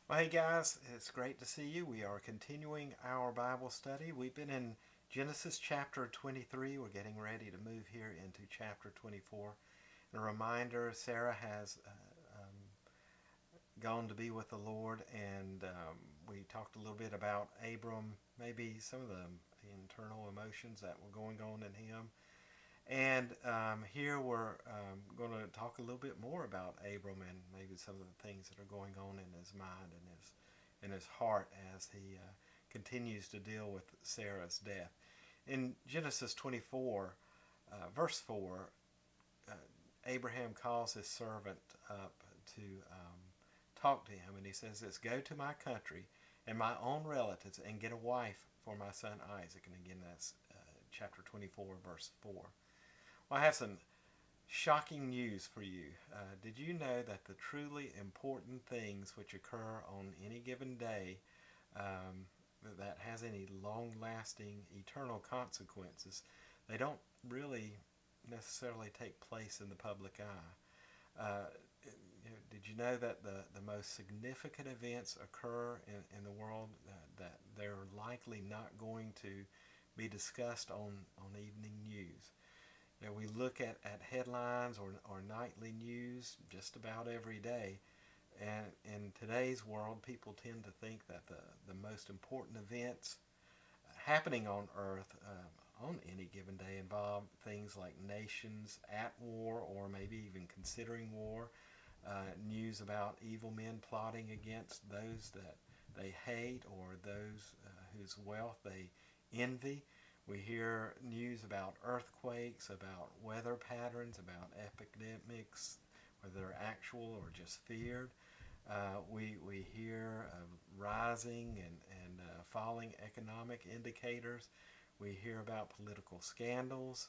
Well, hey guys, it's great to see you. We are continuing our Bible study. We've been in Genesis chapter 23. We're getting ready to move here into chapter 24. And a reminder, Sarah has gone to be with the Lord, and we talked a little bit about Abram, maybe some of the internal emotions that were going on in him. And here we're going to talk a little bit more about Abram and maybe some of the things that are going on in his mind and his heart as he continues to deal with Sarah's death. In Genesis 24, verse 4, uh, Abraham calls his servant up to talk to him, and he says this: "Go to my country and my own relatives and get a wife for my son Isaac." And again, that's chapter 24, verse 4. Well, I have some shocking news for you. Did you know that the truly important things which occur on any given day um, that has any long-lasting eternal consequences, they don't really necessarily take place in the public eye? Did you know that the most significant events occur in the world that they're likely not going to be discussed on evening news? We look at headlines or nightly news just about every day. And in today's world, people tend to think that the most important events happening on Earth on any given day involve things like nations at war or maybe even considering war, news about evil men plotting against those that they hate or those whose wealth they envy. We hear news about earthquakes, about weather patterns, about epidemics, whether they're actual or just feared. We hear of rising and falling economic indicators. We hear about political scandals,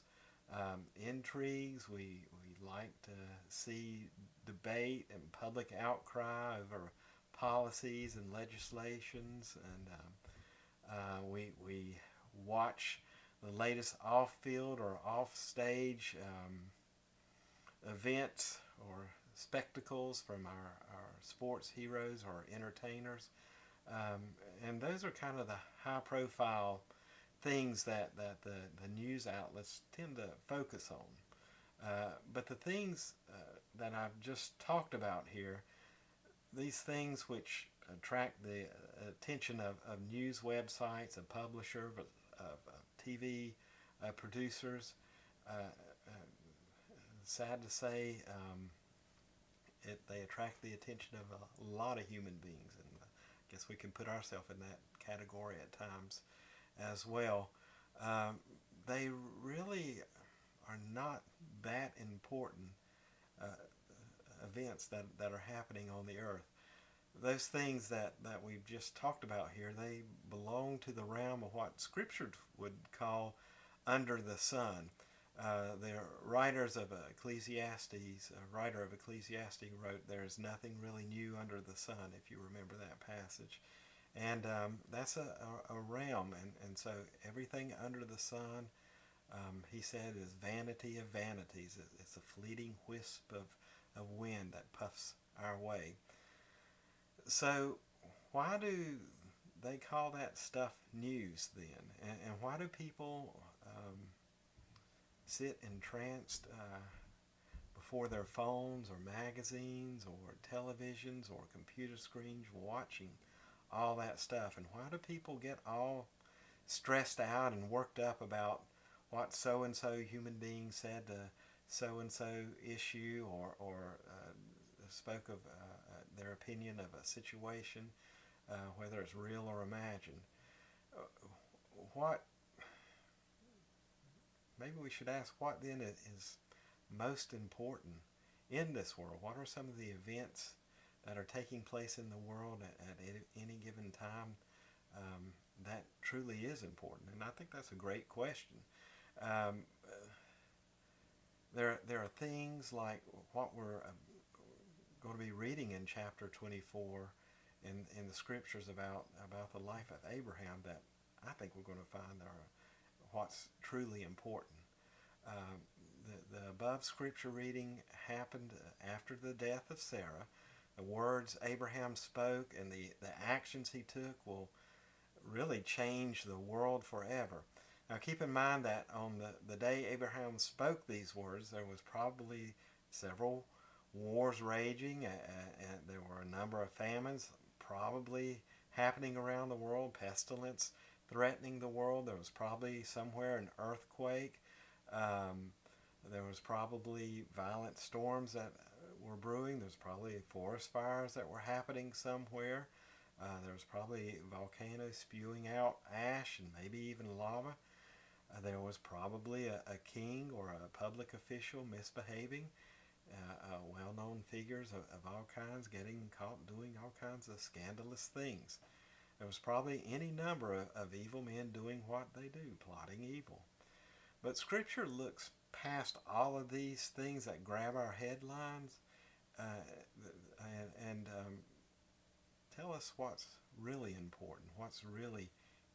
intrigues. We like to see debate and public outcry over policies and legislations, and we watch the latest off-field or off-stage events or spectacles from our sports heroes or entertainers. Um, and those are kind of the high-profile things that the news outlets tend to focus on. But the things that I've just talked about here, these things which attract the attention of news websites, of publishers, of TV producers. Sad to say, they attract the attention of a lot of human beings, and I guess we can put ourselves in that category at times as well. Um, they really are not that important uh, events that are happening on the earth. Those things that we've just talked about here, they belong to the realm of what Scripture would call under the sun. The writers of Ecclesiastes, a writer of Ecclesiastes wrote, "There is nothing really new under the sun," if you remember that passage. And that's a realm, and so everything under the sun, he said, is vanity of vanities. It's a fleeting wisp of wind that puffs our way. So, why do they call that stuff news then? And why do people sit entranced before their phones or magazines or televisions or computer screens watching all that stuff? And why do people get all stressed out and worked up about what so and so human being said to so and so issue or spoke of their opinion of a situation, whether it's real or imagined? Uh, what Maybe we should ask, what then is most important in this world? What are some of the events that are taking place in the world at any given time that truly is important? And I think that's a great question. Um, there are things like what we're going to be reading in chapter 24 in the scriptures about the life of Abraham that I think we're going to find are what's truly important. The above scripture reading happened after the death of Sarah. The words Abraham spoke and the actions he took will really change the world forever. Now keep in mind that on the day Abraham spoke these words, there was probably several wars raging, and there were a number of famines probably happening around the world, pestilence threatening the world. There was probably somewhere an earthquake. Um, there was probably violent storms that were brewing. There's probably forest fires that were happening somewhere. There was probably volcanoes spewing out ash and maybe even lava. There was probably a king or a public official misbehaving. Well-known figures of all kinds getting caught doing all kinds of scandalous things. There was probably any number of evil men doing what they do, plotting evil. But Scripture looks past all of these things that grab our headlines uh, and tell us what's really important, what's really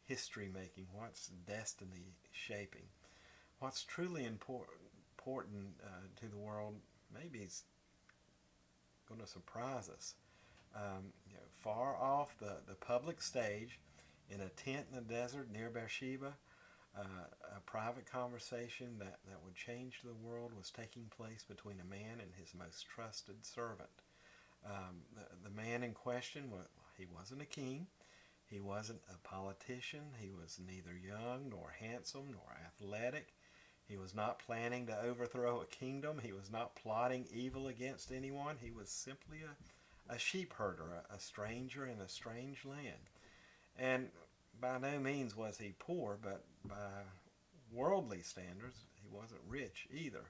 history making, what's destiny shaping, what's truly important to the world. Maybe it's going to surprise us. Far off the public stage, in a tent in the desert near Beersheba, a private conversation that would change the world was taking place between a man and his most trusted servant. The man in question, he wasn't a king. He wasn't a politician. He was neither young nor handsome nor athletic. He was not planning to overthrow a kingdom. He was not plotting evil against anyone. He was simply a sheep herder, a stranger in a strange land. And by no means was he poor, but by worldly standards, he wasn't rich either.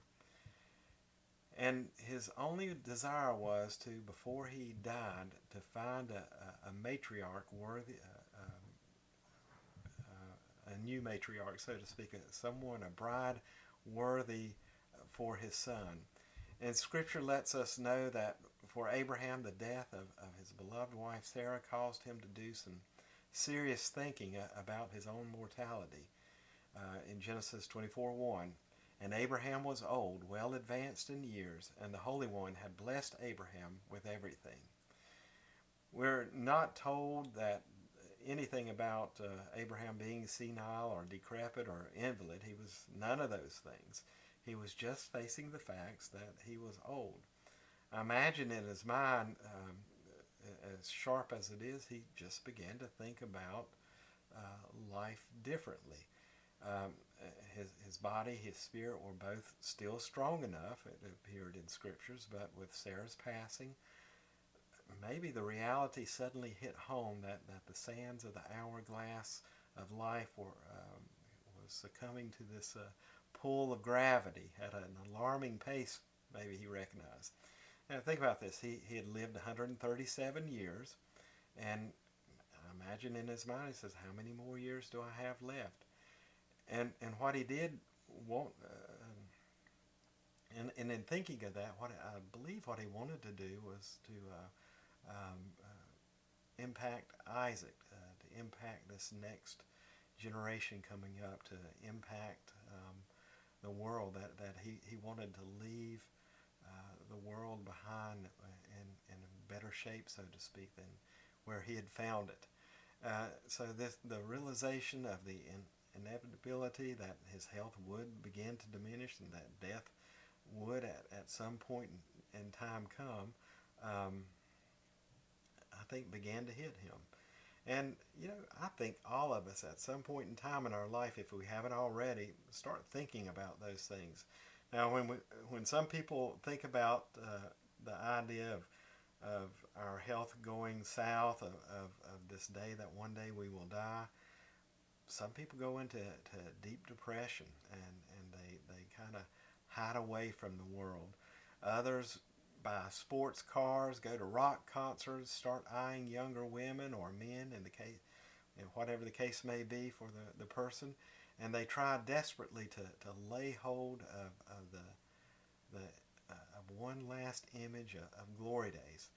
And his only desire was to, before he died, to find a matriarch worthy, a new matriarch, so to speak, someone, a bride worthy for his son. And Scripture lets us know that for Abraham, the death of his beloved wife Sarah caused him to do some serious thinking about his own mortality. In Genesis 24:1, and Abraham was old, well advanced in years, and the Holy One had blessed Abraham with everything. We're not told that anything about Abraham being senile or decrepit or invalid. He was none of those things. He was just facing the facts that he was old. I imagine in his mind, as sharp as it is, he just began to think about life differently. Um, his body, his spirit were both still strong enough, it appeared in scriptures, but with Sarah's passing, maybe the reality suddenly hit home that the sands of the hourglass of life was succumbing to this pull of gravity at an alarming pace, maybe he recognized. Now think about this. He had lived 137 years, and I imagine in his mind he says, how many more years do I have left? And what he did want, and in thinking of that, what I believe what he wanted to do was to impact Isaac, to impact this next generation coming up, to impact the world, that he wanted to leave the world behind in a better shape, so to speak, than where he had found it. So the realization of the inevitability that his health would begin to diminish and that death would at some point in time come, I think began to hit him. And, I think all of us at some point in time in our life, if we haven't already, start thinking about those things. Now, when some people think about the idea of our health going south, of this day that one day we will die, some people go into deep depression and they kind of hide away from the world. Others buy sports cars, go to rock concerts, start eyeing younger women or men, in the case, whatever the case may be for the person, and they try desperately to lay hold of one last image of glory days.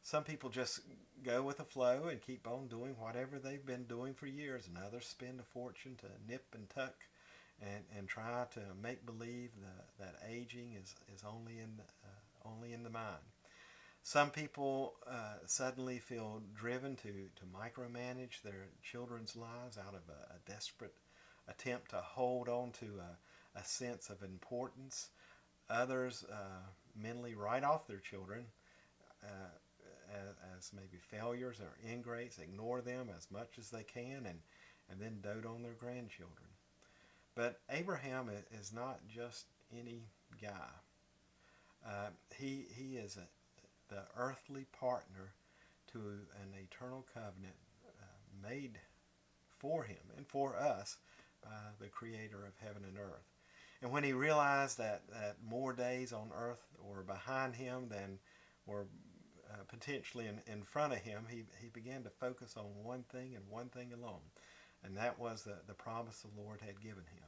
Some people just go with the flow and keep on doing whatever they've been doing for years, and others spend a fortune to nip and tuck and try to make believe that aging is only in the mind. Some people suddenly feel driven to micromanage their children's lives out of a desperate attempt to hold on to a sense of importance. Others mentally write off their children uh, as maybe failures or ingrates, ignore them as much as they can, and then dote on their grandchildren. But Abraham is not just any guy. He is the earthly partner to an eternal covenant made for him and for us by the Creator of heaven and earth. And when he realized that more days on earth were behind him than were potentially in front of him, he began to focus on one thing and one thing alone, and that was the promise the Lord had given him.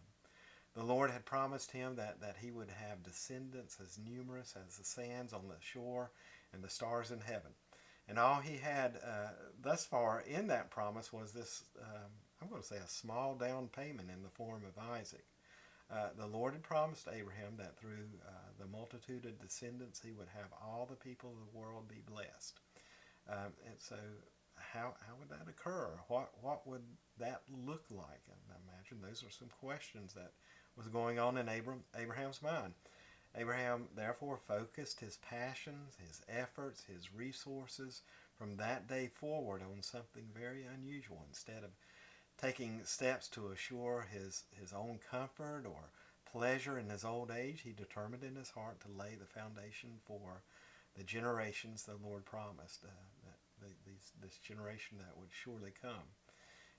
The Lord had promised him that he would have descendants as numerous as the sands on the shore and the stars in heaven. And all he had thus far in that promise was this, I'm going to say, a small down payment in the form of Isaac. The Lord had promised Abraham that through the multitude of descendants he would have all the people of the world be blessed. And so how would that occur? What would that look like? And I imagine those are some questions that was going on in Abraham's mind. Abraham therefore focused his passions, his efforts, his resources from that day forward on something very unusual. Instead of taking steps to assure his own comfort or pleasure in his old age, he determined in his heart to lay the foundation for the generations the Lord promised, this generation that would surely come.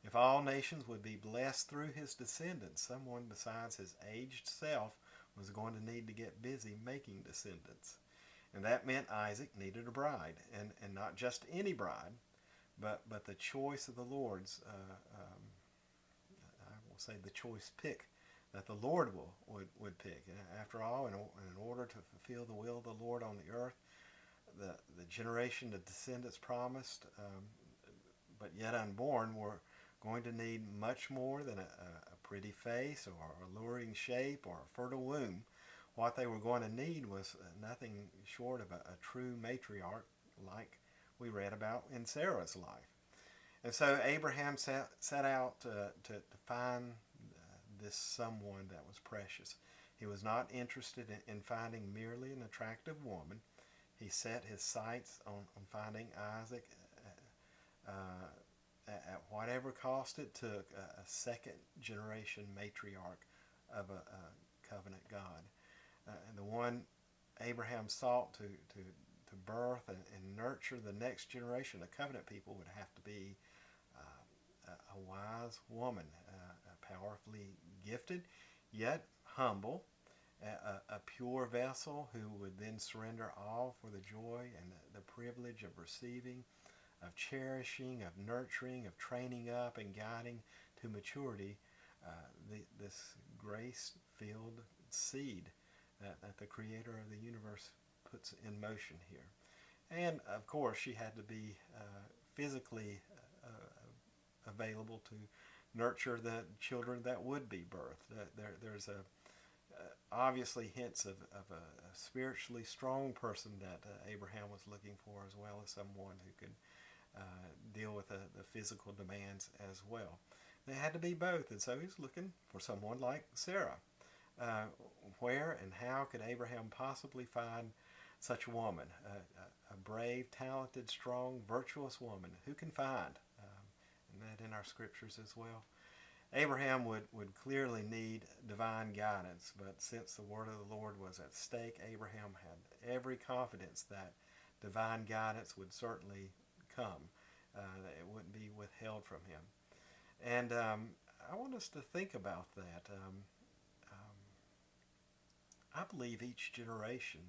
If all nations would be blessed through his descendants, someone besides his aged self was going to need to get busy making descendants. And that meant Isaac needed a bride, and not just any bride, but the choice of the Lord's, I will say the choice pick that the Lord would pick. And after all, in order to fulfill the will of the Lord on the earth, the generation, the descendants promised, but yet unborn, were going to need much more than a pretty face or alluring shape or a fertile womb. What they were going to need was nothing short of a true matriarch like we read about in Sarah's life. And so Abraham set out to find this someone that was precious. He was not interested in finding merely an attractive woman. He set his sights on finding Isaac at whatever cost it took, a second generation matriarch of a covenant God. And the one Abraham sought to birth and nurture the next generation, the covenant people, would have to be a wise woman, powerfully gifted, yet humble, a pure vessel who would then surrender all for the joy and the privilege of receiving, of cherishing, of nurturing, of training up and guiding to maturity this grace-filled seed that the Creator of the universe puts in motion here. And of course, she had to be physically available to nurture the children that would be birthed. There's obviously hints of a spiritually strong person that Abraham was looking for, as well as someone who could deal with the physical demands as well. They had to be both, and so he's looking for someone like Sarah. Where and how could Abraham possibly find such a woman? A brave, talented, strong, virtuous woman. Who can find? And that in our scriptures as well. Abraham would clearly need divine guidance, but since the word of the Lord was at stake, Abraham had every confidence that divine guidance would certainly come. That it wouldn't be withheld from him. And I want us to think about that. I believe each generation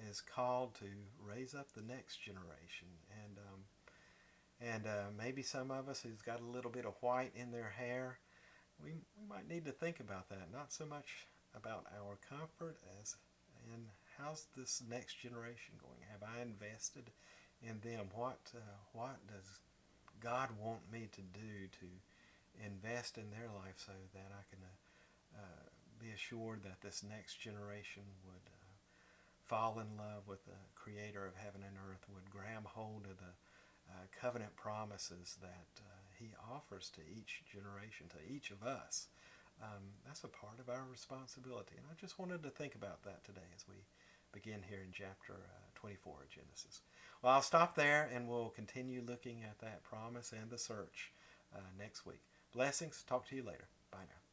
is called to raise up the next generation, and maybe some of us who's got a little bit of white in their hair, we might need to think about that. Not so much about our comfort as in how's this next generation going? Have I invested in them? What does God want me to do to invest in their life so that I can be assured that this next generation would fall in love with the Creator of heaven and earth, would grab hold of the covenant promises that He offers to each generation, to each of us. That's a part of our responsibility. And I just wanted to think about that today as we begin here in chapter 24 of Genesis. Well, I'll stop there and we'll continue looking at that promise and the search next week. Blessings. Talk to you later. Bye now.